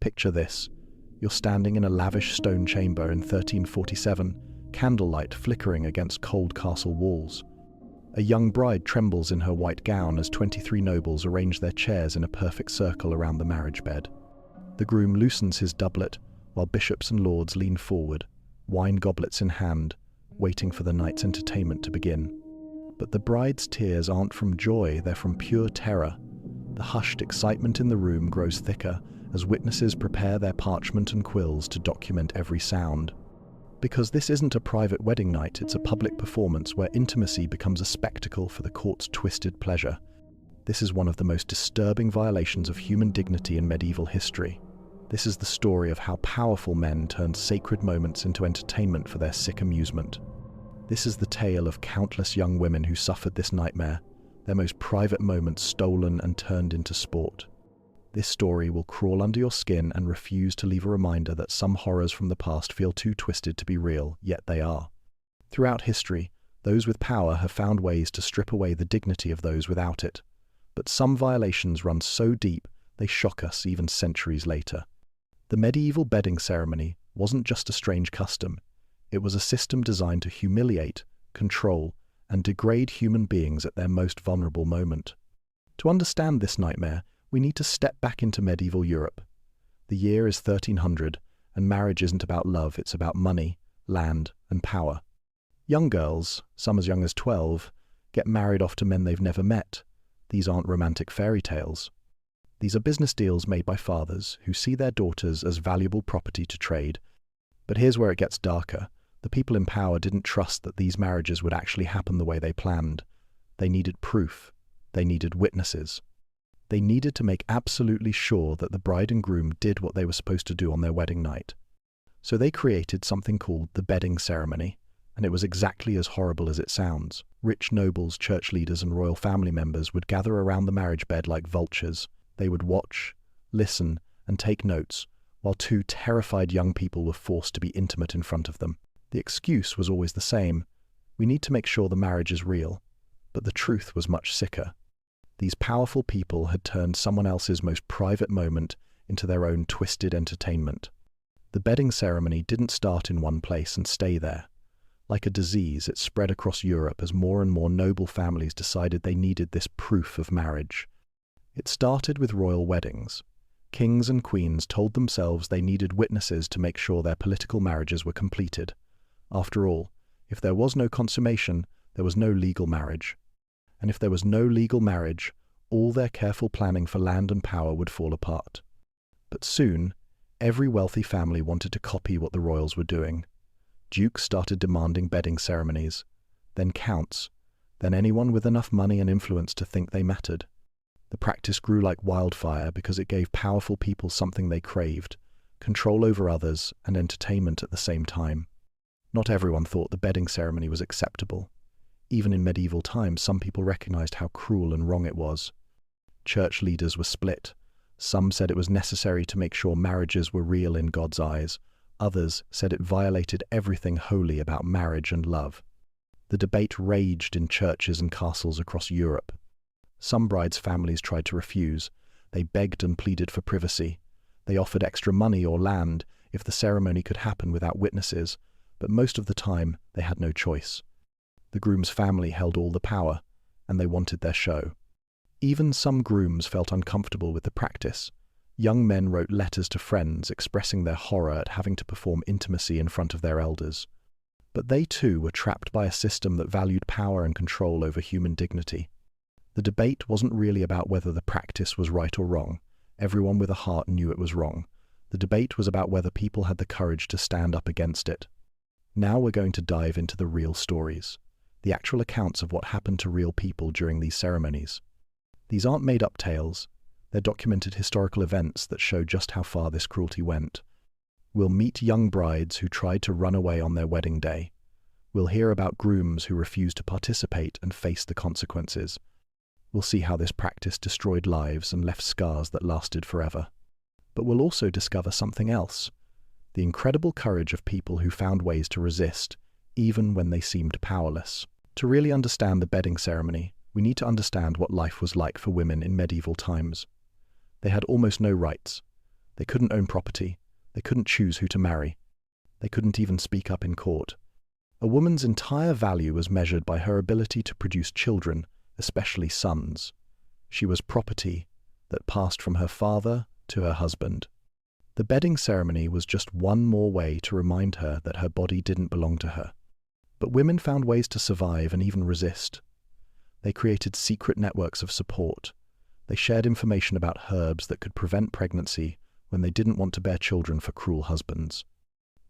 Picture this. You're standing in a lavish stone chamber in 1347, candlelight flickering against cold castle walls. A young bride trembles in her white gown as 23 nobles arrange their chairs in a perfect circle around the marriage bed. The groom loosens his doublet, while bishops and lords lean forward, wine goblets in hand, waiting for the night's entertainment to begin. But the bride's tears aren't from joy, they're from pure terror. The hushed excitement in the room grows thicker as witnesses prepare their parchment and quills to document every sound. Because this isn't a private wedding night, it's a public performance where intimacy becomes a spectacle for the court's twisted pleasure. This is one of the most disturbing violations of human dignity in medieval history. This is the story of how powerful men turned sacred moments into entertainment for their sick amusement. This is the tale of countless young women who suffered this nightmare, their most private moments stolen and turned into sport. This story will crawl under your skin and refuse to leave a reminder that some horrors from the past feel too twisted to be real, yet they are. Throughout history, those with power have found ways to strip away the dignity of those without it. But some violations run so deep, they shock us even centuries later. The medieval bedding ceremony wasn't just a strange custom. It was a system designed to humiliate, control, and degrade human beings at their most vulnerable moment. To understand this nightmare, we need to step back into medieval Europe. The year is 1300, and marriage isn't about love, it's about money, land, and power. Young girls, some as young as 12, get married off to men they've never met. These aren't romantic fairy tales. These are business deals made by fathers who see their daughters as valuable property to trade. But here's where it gets darker. The people in power didn't trust that these marriages would actually happen the way they planned. They needed proof. They needed witnesses. They needed to make absolutely sure that the bride and groom did what they were supposed to do on their wedding night. So they created something called the bedding ceremony, and it was exactly as horrible as it sounds. Rich nobles, church leaders, and royal family members would gather around the marriage bed like vultures. They would watch, listen, and take notes, while two terrified young people were forced to be intimate in front of them. The excuse was always the same: we need to make sure the marriage is real. But the truth was much sicker. These powerful people had turned someone else's most private moment into their own twisted entertainment. The bedding ceremony didn't start in one place and stay there. Like a disease, it spread across Europe as more and more noble families decided they needed this proof of marriage. It started with royal weddings. Kings and queens told themselves they needed witnesses to make sure their political marriages were completed. After all, if there was no consummation, there was no legal marriage. And if there was no legal marriage, all their careful planning for land and power would fall apart. But soon, every wealthy family wanted to copy what the royals were doing. Dukes started demanding bedding ceremonies, then counts, then anyone with enough money and influence to think they mattered. The practice grew like wildfire because it gave powerful people something they craved: control over others and entertainment at the same time. Not everyone thought the bedding ceremony was acceptable. Even in medieval times, some people recognized how cruel and wrong it was. Church leaders were split. Some said it was necessary to make sure marriages were real in God's eyes. Others said it violated everything holy about marriage and love. The debate raged in churches and castles across Europe. Some brides' families tried to refuse. They begged and pleaded for privacy. They offered extra money or land if the ceremony could happen without witnesses, but most of the time they had no choice. The groom's family held all the power, and they wanted their show. Even some grooms felt uncomfortable with the practice. Young men wrote letters to friends expressing their horror at having to perform intimacy in front of their elders. But they too were trapped by a system that valued power and control over human dignity. The debate wasn't really about whether the practice was right or wrong. Everyone with a heart knew it was wrong. The debate was about whether people had the courage to stand up against it. Now we're going to dive into the real stories. The actual accounts of what happened to real people during these ceremonies. These aren't made-up tales. They're documented historical events that show just how far this cruelty went. We'll meet young brides who tried to run away on their wedding day. We'll hear about grooms who refused to participate and face the consequences. We'll see how this practice destroyed lives and left scars that lasted forever. But we'll also discover something else: the incredible courage of people who found ways to resist, even when they seemed powerless. To really understand the bedding ceremony, we need to understand what life was like for women in medieval times. They had almost no rights. They couldn't own property. They couldn't choose who to marry. They couldn't even speak up in court. A woman's entire value was measured by her ability to produce children, especially sons. She was property that passed from her father to her husband. The bedding ceremony was just one more way to remind her that her body didn't belong to her. But women found ways to survive and even resist. They created secret networks of support. They shared information about herbs that could prevent pregnancy when they didn't want to bear children for cruel husbands.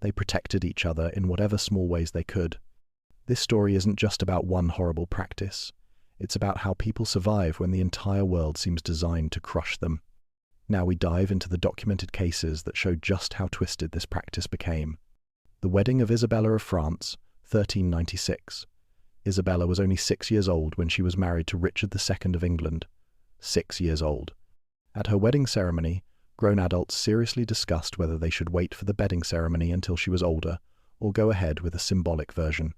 They protected each other in whatever small ways they could. This story isn't just about one horrible practice. It's about how people survive when the entire world seems designed to crush them. Now we dive into the documented cases that show just how twisted this practice became. The wedding of Isabella of France, 1396. Isabella was only 6 years old when she was married to Richard II of England. 6 years old. At her wedding ceremony, grown adults seriously discussed whether they should wait for the bedding ceremony until she was older or go ahead with a symbolic version.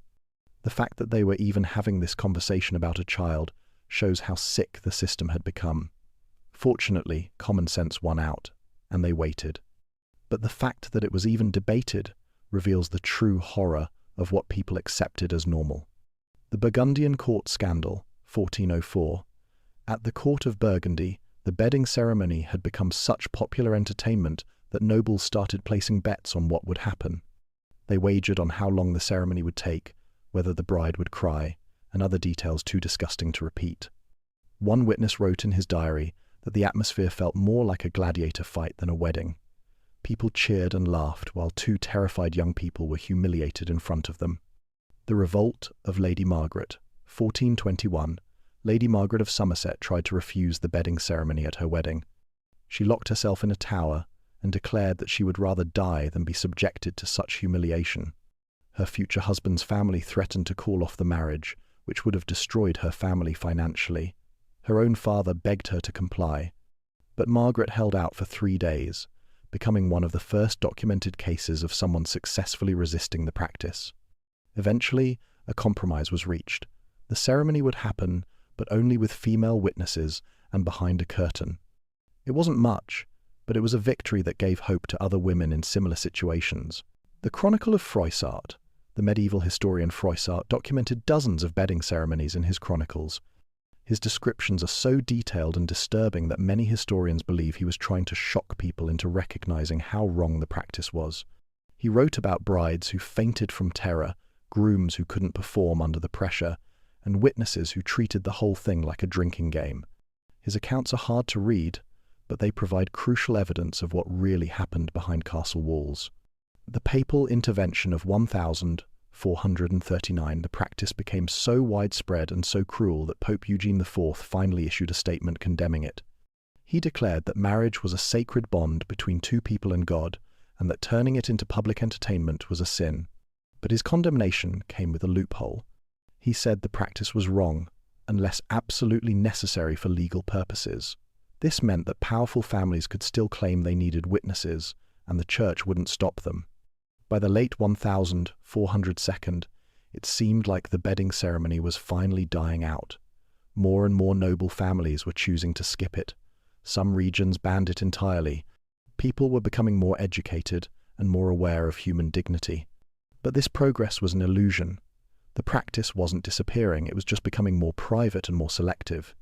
The fact that they were even having this conversation about a child shows how sick the system had become. Fortunately, common sense won out, and they waited. But the fact that it was even debated reveals the true horror of what people accepted as normal. The Burgundian court scandal, 1404. At the court of Burgundy, the bedding ceremony had become such popular entertainment that nobles started placing bets on what would happen. They wagered on how long the ceremony would take, whether the bride would cry, and other details too disgusting to repeat. One witness wrote in his diary that the atmosphere felt more like a gladiator fight than a wedding. People cheered and laughed while two terrified young people were humiliated in front of them. The Revolt of Lady Margaret, 1421. Lady Margaret of Somerset tried to refuse the bedding ceremony at her wedding. She locked herself in a tower and declared that she would rather die than be subjected to such humiliation. Her future husband's family threatened to call off the marriage, which would have destroyed her family financially. Her own father begged her to comply. But Margaret held out for 3 days, becoming one of the first documented cases of someone successfully resisting the practice. Eventually, a compromise was reached. The ceremony would happen, but only with female witnesses and behind a curtain. It wasn't much, but it was a victory that gave hope to other women in similar situations. The Chronicle of Froissart, the medieval historian Froissart, documented dozens of bedding ceremonies in his chronicles. His descriptions are so detailed and disturbing that many historians believe he was trying to shock people into recognizing how wrong the practice was. He wrote about brides who fainted from terror, grooms who couldn't perform under the pressure, and witnesses who treated the whole thing like a drinking game. His accounts are hard to read, but they provide crucial evidence of what really happened behind castle walls. The papal intervention of 1439, the practice became so widespread and so cruel that Pope Eugene IV finally issued a statement condemning it. He declared that marriage was a sacred bond between two people and God, and that turning it into public entertainment was a sin. But his condemnation came with a loophole. He said the practice was wrong, unless absolutely necessary for legal purposes. This meant that powerful families could still claim they needed witnesses, and the church wouldn't stop them. By the late 1402, it seemed like the bedding ceremony was finally dying out. More and more noble families were choosing to skip it. Some regions banned it entirely. People were becoming more educated and more aware of human dignity. But this progress was an illusion. The practice wasn't disappearing, it was just becoming more private and more selective.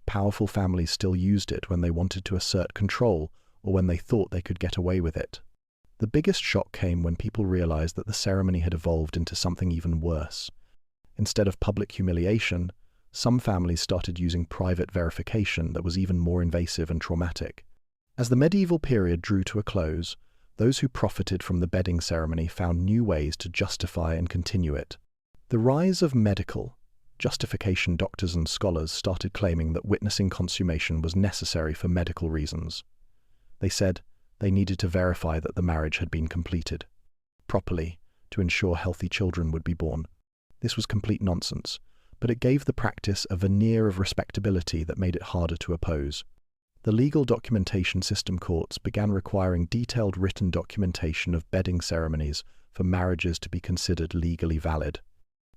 Powerful families still used it when they wanted to assert control or when they thought they could get away with it. The biggest shock came when people realized that the ceremony had evolved into something even worse. Instead of public humiliation, some families started using private verification that was even more invasive and traumatic. As the medieval period drew to a close, those who profited from the bedding ceremony found new ways to justify and continue it. The rise of medical justification doctors and scholars started claiming that witnessing consummation was necessary for medical reasons. They said they needed to verify that the marriage had been completed properly to ensure healthy children would be born. This was complete nonsense, but it gave the practice a veneer of respectability that made it harder to oppose. The legal documentation system courts began requiring detailed written documentation of bedding ceremonies for marriages to be considered legally valid.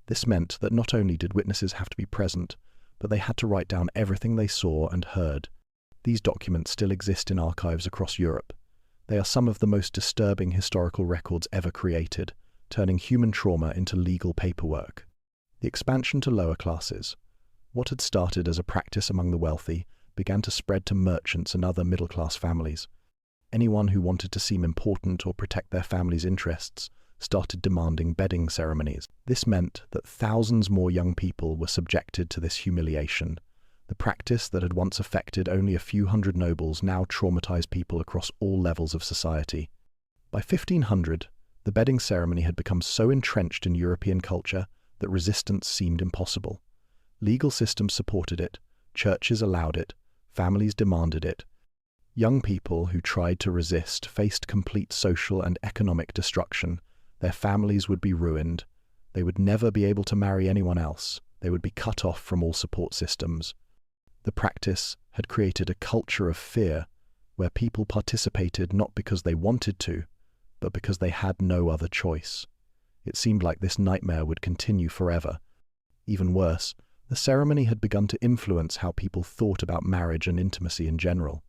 This meant that not only did witnesses have to be present, but they had to write down everything they saw and heard. These documents still exist in archives across Europe. They are some of the most disturbing historical records ever created, turning human trauma into legal paperwork. The expansion to lower classes. What had started as a practice among the wealthy began to spread to merchants and other middle-class families. Anyone who wanted to seem important or protect their family's interests started demanding bedding ceremonies. This meant that thousands more young people were subjected to this humiliation. The practice that had once affected only a few hundred nobles now traumatized people across all levels of society. By 1500, the bedding ceremony had become so entrenched in European culture that resistance seemed impossible. Legal systems supported it, churches allowed it, families demanded it. Young people who tried to resist faced complete social and economic destruction. Their families would be ruined. They would never be able to marry anyone else. They would be cut off from all support systems. The practice had created a culture of fear where people participated not because they wanted to, but because they had no other choice. It seemed like this nightmare would continue forever. Even worse, the ceremony had begun to influence how people thought about marriage and intimacy in general.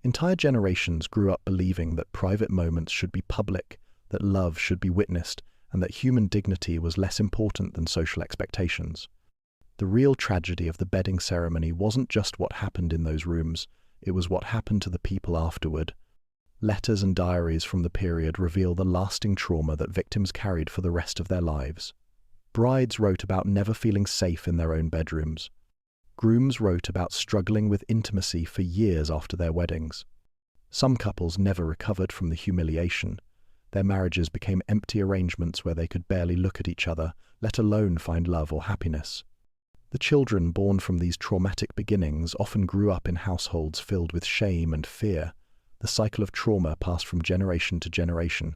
Entire generations grew up believing that private moments should be public, that love should be witnessed, and that human dignity was less important than social expectations. The real tragedy of the bedding ceremony wasn't just what happened in those rooms, it was what happened to the people afterward. Letters and diaries from the period reveal the lasting trauma that victims carried for the rest of their lives. Brides wrote about never feeling safe in their own bedrooms. Grooms wrote about struggling with intimacy for years after their weddings. Some couples never recovered from the humiliation. Their marriages became empty arrangements where they could barely look at each other, let alone find love or happiness. The children born from these traumatic beginnings often grew up in households filled with shame and fear. The cycle of trauma passed from generation to generation.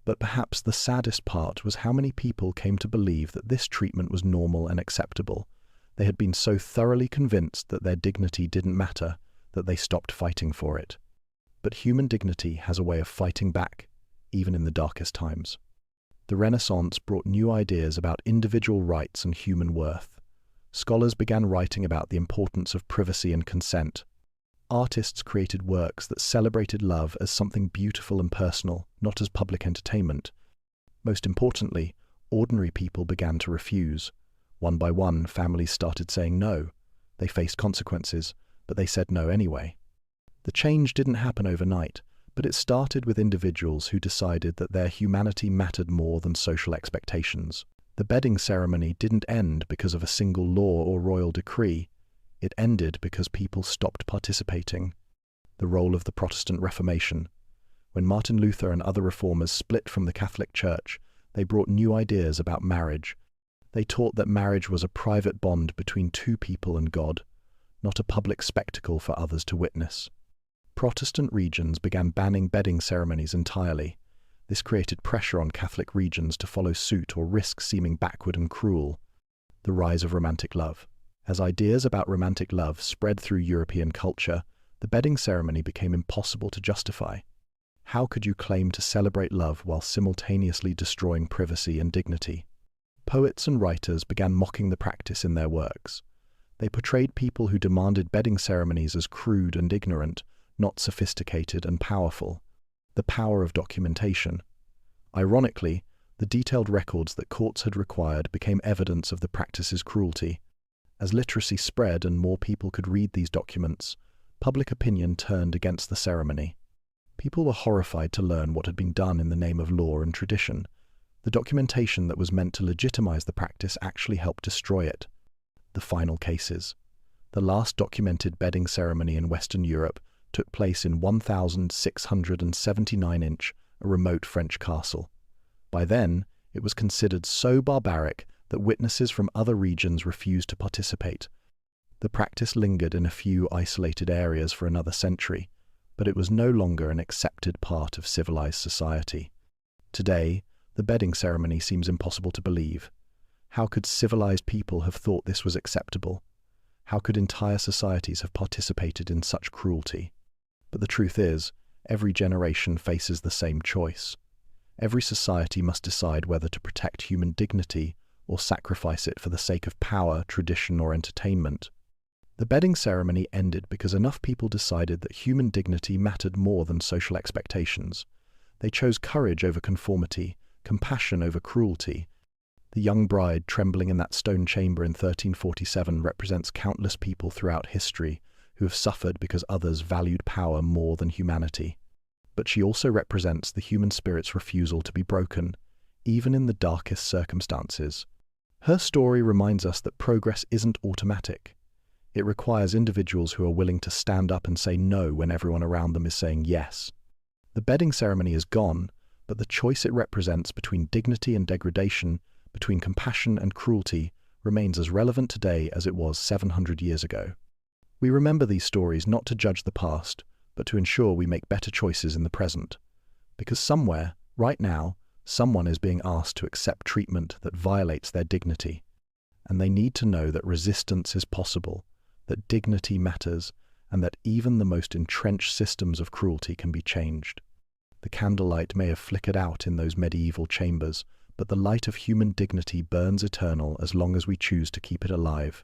But perhaps the saddest part was how many people came to believe that this treatment was normal and acceptable. They had been so thoroughly convinced that their dignity didn't matter that they stopped fighting for it. But human dignity has a way of fighting back, even in the darkest times. The Renaissance brought new ideas about individual rights and human worth. Scholars began writing about the importance of privacy and consent. Artists created works that celebrated love as something beautiful and personal, not as public entertainment. Most importantly, ordinary people began to refuse. One by one, families started saying no. They faced consequences, but they said no anyway. The change didn't happen overnight, but it started with individuals who decided that their humanity mattered more than social expectations. The bedding ceremony didn't end because of a single law or royal decree. It ended because people stopped participating. The role of the Protestant Reformation. When Martin Luther and other reformers split from the Catholic Church, they brought new ideas about marriage. They taught that marriage was a private bond between two people and God, not a public spectacle for others to witness. Protestant regions began banning bedding ceremonies entirely. This created pressure on Catholic regions to follow suit or risk seeming backward and cruel. The rise of romantic love. As ideas about romantic love spread through European culture, the bedding ceremony became impossible to justify. How could you claim to celebrate love while simultaneously destroying privacy and dignity? Poets and writers began mocking the practice in their works. They portrayed people who demanded bedding ceremonies as crude and ignorant, not sophisticated and powerful. The power of documentation. Ironically, the detailed records that courts had required became evidence of the practice's cruelty. As literacy spread and more people could read these documents, public opinion turned against the ceremony. People were horrified to learn what had been done in the name of law and tradition. The documentation that was meant to legitimize the practice actually helped destroy it. The final cases. The last documented bedding ceremony in Western Europe took place in 1679 a remote French castle. By then, it was considered so barbaric that witnesses from other regions refused to participate. The practice lingered in a few isolated areas for another century, but it was no longer an accepted part of civilized society. Today, the bedding ceremony seems impossible to believe. How could civilized people have thought this was acceptable? How could entire societies have participated in such cruelty? But the truth is, every generation faces the same choice. Every society must decide whether to protect human dignity or sacrifice it for the sake of power, tradition, or entertainment. The bedding ceremony ended because enough people decided that human dignity mattered more than social expectations. They chose courage over conformity, compassion over cruelty. The young bride trembling in that stone chamber in 1347 represents countless people throughout history who have suffered because others valued power more than humanity. But she also represents the human spirit's refusal to be broken, even in the darkest circumstances. Her story reminds us that progress isn't automatic. It requires individuals who are willing to stand up and say no when everyone around them is saying yes. The bedding ceremony is gone, but the choice it represents between dignity and degradation, between compassion and cruelty, remains as relevant today as it was 700 years ago. We remember these stories not to judge the past, but to ensure we make better choices in the present. Because somewhere, right now, someone is being asked to accept treatment that violates their dignity. And they need to know that resistance is possible, that dignity matters, and that even the most entrenched systems of cruelty can be changed. The candlelight may have flickered out in those medieval chambers, but the light of human dignity burns eternal as long as we choose to keep it alive.